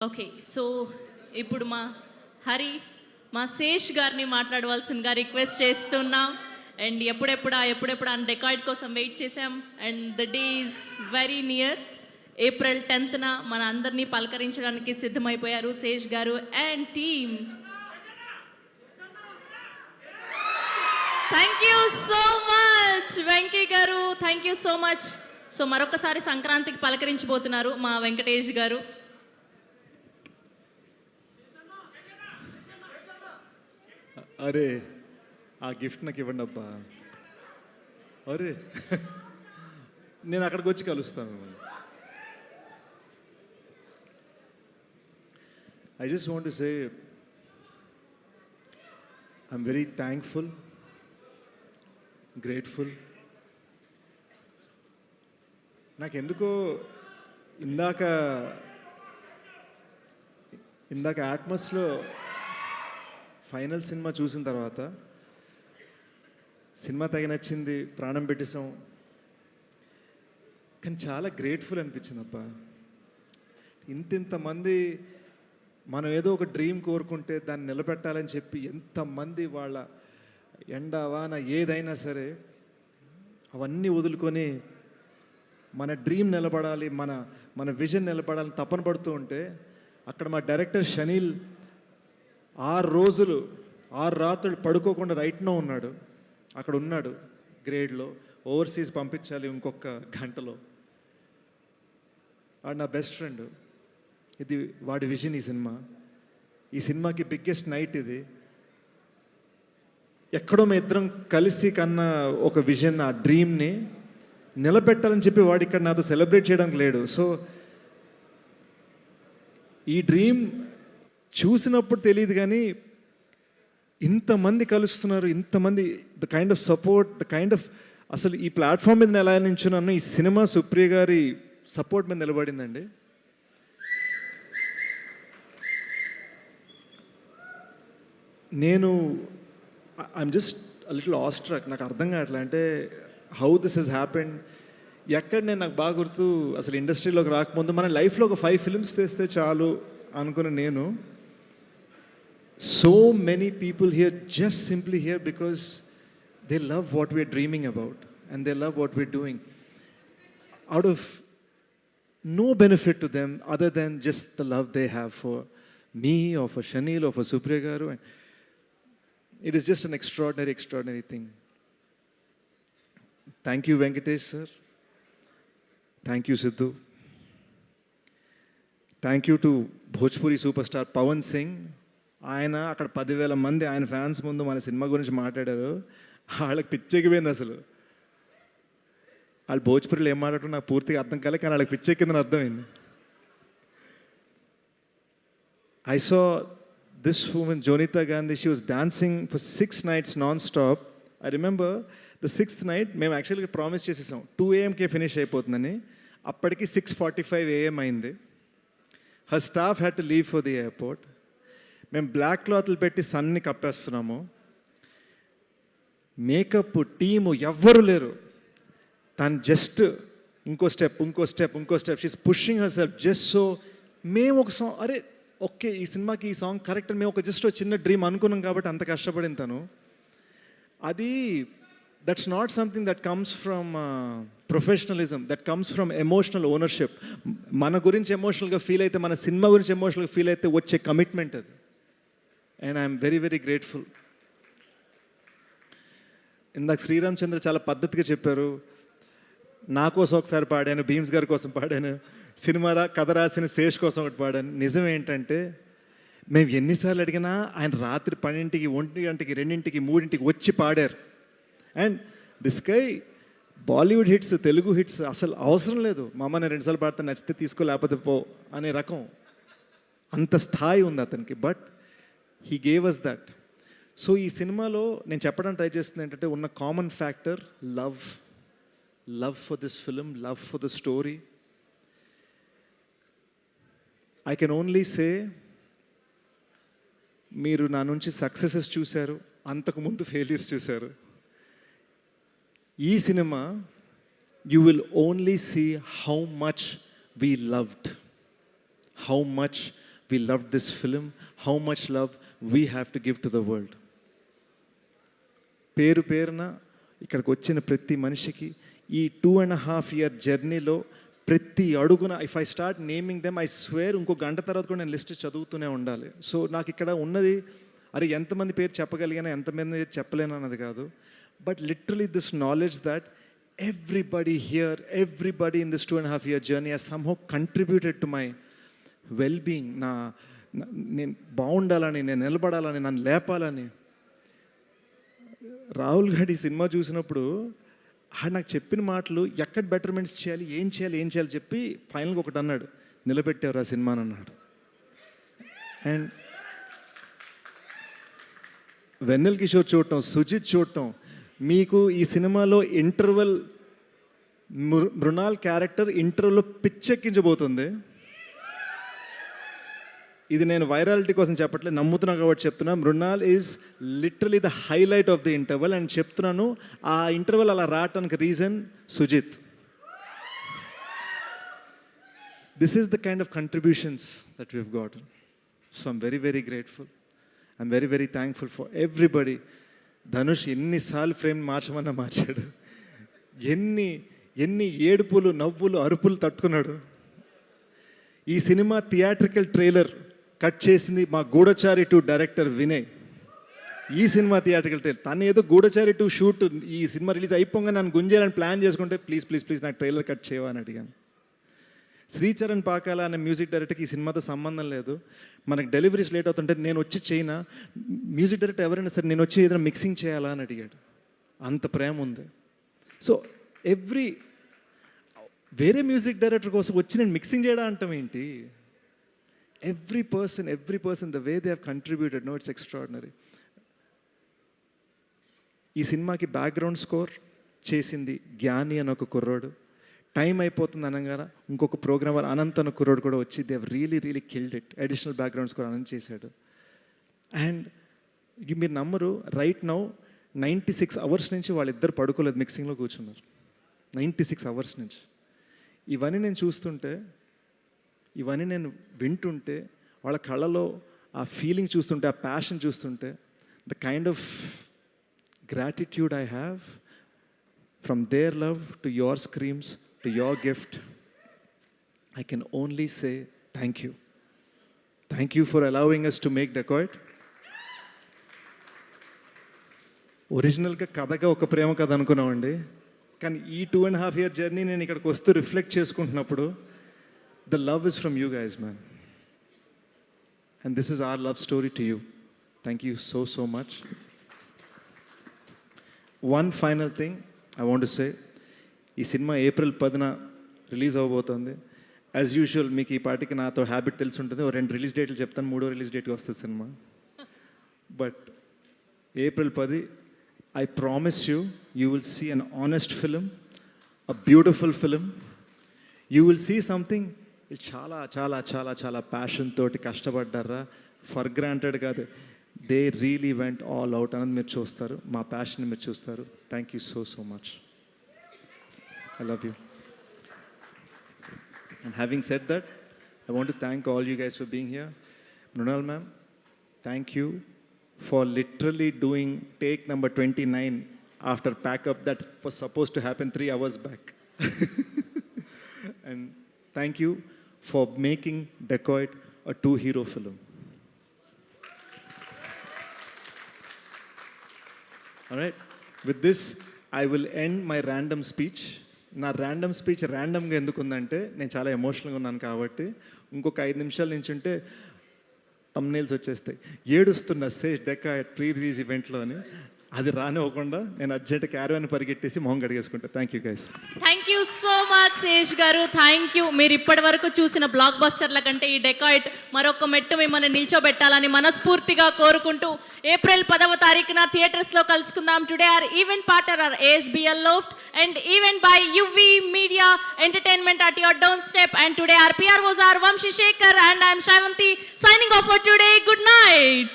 Okay. So, ఇప్పుడు మా హరి, మా శేష్ గారిని మాట్లాడవలసిందిగా రిక్వెస్ట్ చేస్తున్నాం. అండ్ ఎప్పుడెప్పుడా అని రికార్డ్ కోసం వెయిట్ చేసాం. And the day is very near. April 10న మన అందరినీ పలకరించడానికి సిద్ధమైపోయారు Sesh garu and team. Thank you so much Venky garu, thank you so much. So మరొకసారి సంక్రాంతికి పలకరించబోతున్నారు మా వెంకటేష్ గారు. అరే ఆ గిఫ్ట్ నాకు ఇవ్వండి అబ్బా. అరే నేను అక్కడికి వచ్చి కలుస్తాను మిమ్మల్ని. I just want to say I'm very thankful, grateful. నాకెందుకో ఇందాక ఆట్మస్లో ఫైనల్ సినిమా చూసిన తర్వాత సినిమా తెగ నచ్చింది, ప్రాణం పెట్టేసాం. కానీ చాలా గ్రేట్ఫుల్ అనిపించింది అబ్బా. ఇంతమంది మనం ఏదో ఒక డ్రీమ్ కోరుకుంటే దాన్ని నిలబెట్టాలని చెప్పి ఎంతమంది వాళ్ళ ఎండ వాన ఏదైనా సరే అవన్నీ వదులుకొని మన డ్రీమ్ నిలబడాలి, మన విజన్ నిలబడాలని తపన పడుతూ ఉంటే అక్కడ మా డైరెక్టర్ షనీల్ 6 రాత్రులు పడుకోకుండా రైట్నో ఉన్నాడు. అక్కడ ఉన్నాడు గ్రేడ్లో. ఓవర్సీస్ పంపించాలి ఇంకొక గంటలో. వాడు నా బెస్ట్ ఫ్రెండ్. ఇది వాడి విజన్. ఈ సినిమాకి బిగ్గెస్ట్ నైట్ ఇది. ఎక్కడో మేము ఇద్దరం కలిసి కన్న ఒక విజన్, ఆ డ్రీమ్ని నిలబెట్టాలని చెప్పి వాడు ఇక్కడ నాతో సెలబ్రేట్ చేయడానికి లేడు. సో ఈ డ్రీమ్ చూసినప్పుడు తెలియదు కానీ ఇంతమంది కలుస్తున్నారు, ఇంతమంది the kind of support, the kind of అసలు ఈ ప్లాట్ఫామ్ మీద ఎలా నించున్నాను, ఈ సినిమా సుప్రియ గారి సపోర్ట్ మీద నిలబడిందండి. నేను ఐఎమ్ జస్ట్ లిటిల్ ఆస్ట్రక్. నాకు అర్థం కావట్లే అంటే హౌ దిస్ హెస్ హ్యాపెండ్. ఎక్కడ నాకు బాగా గుర్తు, అసలు ఇండస్ట్రీలోకి రాకముందు మన లైఫ్లో ఒక 5 ఫిల్మ్స్ చేస్తే చాలు అనుకున్న నేను, so many people here just simply here because they love what we're dreaming about and they love what we're doing out of no benefit to them other than just the love they have for me or for Shanil or for Supriya garu. And it is just an extraordinary thing. Thank you Venkatesh sir, thank you Sidhu, thank you to Bhojpuri superstar Pawan Singh. ఆయన అక్కడ 10,000 మంది ఆయన fans ముందు మన cinema గురించి మాట్లాడారు. వాళ్ళకి పిచ్చెక్కిపోయింది. అసలు వాళ్ళు భోజ్పురిలో ఏం మాట్లాడటం నాకు పూర్తిగా అర్థం కాలే, కానీ వాళ్ళకి పిచ్చెక్కిందని అర్థమైంది. I saw this woman Jonita Gandhi, she was dancing for 6 nights non stop. I remember the 6th night మేము యాక్చువల్గా ప్రామిస్ చేసేసాం 2 AM ఫినిష్ అయిపోతుందని. అప్పటికి 6:45 AM అయింది. Her staff had to leave for the airport. మేము బ్లాక్ క్లాత్లు పెట్టి సన్ని కప్పేస్తున్నాము. మేకప్ టీము ఎవ్వరు లేరు. తను జస్ట్ ఇంకో step she's pushing her self just so. మేము ఒక సాంగ్, అరే ఓకే ఈ సినిమాకి ఈ సాంగ్ కరెక్ట్ అని మేము ఒక జస్ట్ చిన్న డ్రీమ్ అనుకున్నాం కాబట్టి అంత కష్టపడింది తను. అది that's not something that comes from professionalism, that comes from emotional ownership. మన గురించి ఎమోషనల్గా ఫీల్ అయితే, మన సినిమా గురించి ఎమోషనల్గా ఫీల్ అయితే వచ్చే కమిట్మెంట్ అది. And I'm very grateful. ఇందాక శ్రీరామ్ చంద్ర చాలా పద్ధతిగా చెప్పారు. నా కోసం ఒకసారి పాడాను, భీమ్స్ గారి కోసం పాడాను, కథ రాసిన శేష్ కోసం ఒకటి పాడాను. నిజం ఏంటంటే మేము ఎన్నిసార్లు అడిగినా ఆయన రాత్రి 12కి, 1 గంటకి, 2కి, 3కి వచ్చి పాడారు. And this guy Bollywood hits, Telugu hits అసలు అవసరం లేదు. మా అమ్మ నేను 2 సార్లు పాడితే నచ్చితే తీసుకో లేకపోతే పో అనే రకం, అంత స్థాయి ఉంది అతనికి. But he gave us that. So ఈ సినిమాలో నేను చెప్పడానికి ట్రై చేస్తుంది ఏంటంటే ఉన్న common factor love for this film, love for the story. I can only say మీరు నా నుంచి సక్సెసెస్ చూశారు, అంతకుముందు ఫెయిల్యూర్స్ చూశారు. ఈ సినిమా you will only see how much we loved, how much we loved this film, how much love we have to give to the world. పేరు పేరున ఇక్కడికి వచ్చిన ప్రతి మనిషికి ఈ 2.5 year జర్నీలో ప్రతి అడుగున if I start naming them I swear ఇంకో గంట తర్వాత కూడా నేను లిస్ట్ చదువుతూనే ఉండాలి. సో నాకు ఇక్కడ ఉన్నది అరే ఎంతమంది పేరు చెప్పగలిగినా ఎంతమంది చెప్పలేను అన్నది కాదు, but literally this knowledge that everybody here, everybody in this 2.5 year journey has somehow contributed to my well being. నేను బాగుండాలని, నేను నిలబడాలని, నన్ను లేపాలని. రాహుల్ గారి సినిమా చూసినప్పుడు నాకు చెప్పిన మాటలు ఎక్కడ బెటర్మెంట్స్ చేయాలి, ఏం చేయాలి చెప్పి ఫైనల్గా ఒకటి అన్నాడు, నిలబెట్టారు ఆ సినిమాని అన్నాడు. అండ్ వెన్నెల్ కిషోర్ చూడటం, సుజిత్ చూడటం, మీకు ఈ సినిమాలో ఇంటర్వెల్ మృణాల్ క్యారెక్టర్ ఇంటర్వెల్లో పిచ్చెక్కించబోతుంది. ఇది నేను వైరాలిటీ కోసం చెప్పట్లేదు, నమ్ముతున్నా కాబట్టి చెప్తున్నా. Mrunal is literally the highlight of the interval. And చెప్తున్నాను, ఆ ఇంటర్వెల్ అలా రావటానికి reason Sujeeth. This is the kind of contributions that we've got. So I'm very very grateful. I'm very very thankful for everybody. Dhanush ఎన్నిసార్లు ఫ్రేమ్ మార్చమన్నా మార్చాడు, ఎన్ని ఏడుపులు, నవ్వులు, అరుపులు తట్టుకున్నాడు. ఈ సినిమా థియేట్రికల్ ట్రైలర్ కట్ చేసింది మా గూఢచారి 2 డైరెక్టర్ వినయ్. ఈ సినిమా థియేట్రికల్ ట్రైలర్ తను ఏదో గూఢచారి 2 షూట్ ఈ సినిమా రిలీజ్ అయిపోగా నన్ను గుంజేయాలని ప్లాన్ చేసుకుంటే ప్లీజ్ నాకు ట్రైలర్ కట్ చేయవా అని అడిగాను. శ్రీచరణ్ పాకాల అనే మ్యూజిక్ డైరెక్టర్కి ఈ సినిమాతో సంబంధం లేదు. మనకు డెలివరీస్ లేట్ అవుతుంటే నేను వచ్చి చేయనా, మ్యూజిక్ డైరెక్టర్ ఎవరైనా సరే నేను వచ్చి ఏదైనా మిక్సింగ్ చేయాలా అని అడిగాడు. అంత ప్రేమ ఉంది. సో వేరే మ్యూజిక్ డైరెక్టర్ కోసం వచ్చి నేను మిక్సింగ్ చేయడం అంటాం ఏంటి? Every person the way they have contributed, no it's extraordinary. ఈ సినిమాకి బ్యాక్గ్రౌండ్ స్కోర్ చేసింది జ్ఞాని అని ఒక కుర్రోడు. టైం అయిపోతుంది అనగానే ఇంకొక ప్రోగ్రామర్ అనంత్ అన్న కుర్రోడు కూడా వచ్చి they have really killed it. Additional background score Anant చేశాడు. అండ్ మీరు నమ్మరు, రైట్ నౌ 96 hours నుంచి వాళ్ళిద్దరు పడుకోలేదు, మిక్సింగ్లో కూర్చున్నారు. 96 hours నుంచి. ఇవన్నీ నేను చూస్తుంటే, ఇవన్నీ నేను వింటుంటే, వాళ్ళ కళ్ళలో ఆ ఫీలింగ్ చూస్తుంటే, ఆ ప్యాషన్ చూస్తుంటే, the kind of gratitude I have from there love to your screams to your gift, I can only say thank you. Thank you for allowing us to make Dacoit. ఒరిజినల్గా కథగా ఒక ప్రేమ కథ అనుకున్నామండి, కానీ ఈ 2.5 year జర్నీ నేను ఇక్కడికి వస్తూ రిఫ్లెక్ట్ చేసుకుంటున్నప్పుడు the love is from you guys man, and this is our love story to you. Thank you so much. One final thing I want to say, ఈ సినిమా April 10న release అవ్వబోతుంది. As usual మీకు ఈ పార్టీకి నాతో habit తెలిసి ఉంటుంది, 2 release డేట్లు చెప్తాను, 3వ రిలీజ్ డేట్కి వస్తుంది cinema. But April 10, I promise you, you will see an honest film, a beautiful film. You will see something చాలా చాలా చాలా చాలా ప్యాషన్ తోటి కష్టపడ్డారా, ఫర్ గ్రాంటెడ్ కాదు, they really went all out అనేది మీరు చూస్తారు, మా ప్యాషన్ మీరు చూస్తారు. Thank you so much. I love you. And having said that, I want to thank all you guys for being here. Mrunal ma'am, thank you for literally doing take number 29 after pack up that was supposed to happen 3 hours back. And thank you for making Dacoit a 2-hero film. All right, with this I will end my random speech. నా random speech ర్యాండమ్గా ఎందుకు ఉందంటే నేను చాలా ఎమోషనల్గా ఉన్నాను కాబట్టి. ఇంకొక 5 నిమిషాల నుంచి ఉంటే తమ్నైల్స్ వచ్చేస్తాయి, ఏడుస్తున్న సేష్ డెకాయిట్ ప్రీ రిలీజ్ ఈవెంట్లో అని. అది రానివ్వకుండా నేను అర్జెంట్ క్యారవాన్ పరిగెట్టేసి మొహం కడిగేసుకుంటా. Thank you guys. Thank you so much Sesh garu, thank you. మీరు ఇప్పటి వరకు చూసిన బ్లాక్ బస్టర్ల కంటే ఈ డెకాయిట్ మరొక మెట్టు మిమ్మల్ని నిల్చోబెట్టాలని మనస్ఫూర్తిగా కోరుకుంటూ April 10న థియేటర్స్లో కలుసుకుందాం. Today our event partner our ASBL Loft and event by UV Media Entertainment at your doorstep. And today our PROs are Vamshi Shekhar and I am Shravanti signing off for today. Good night.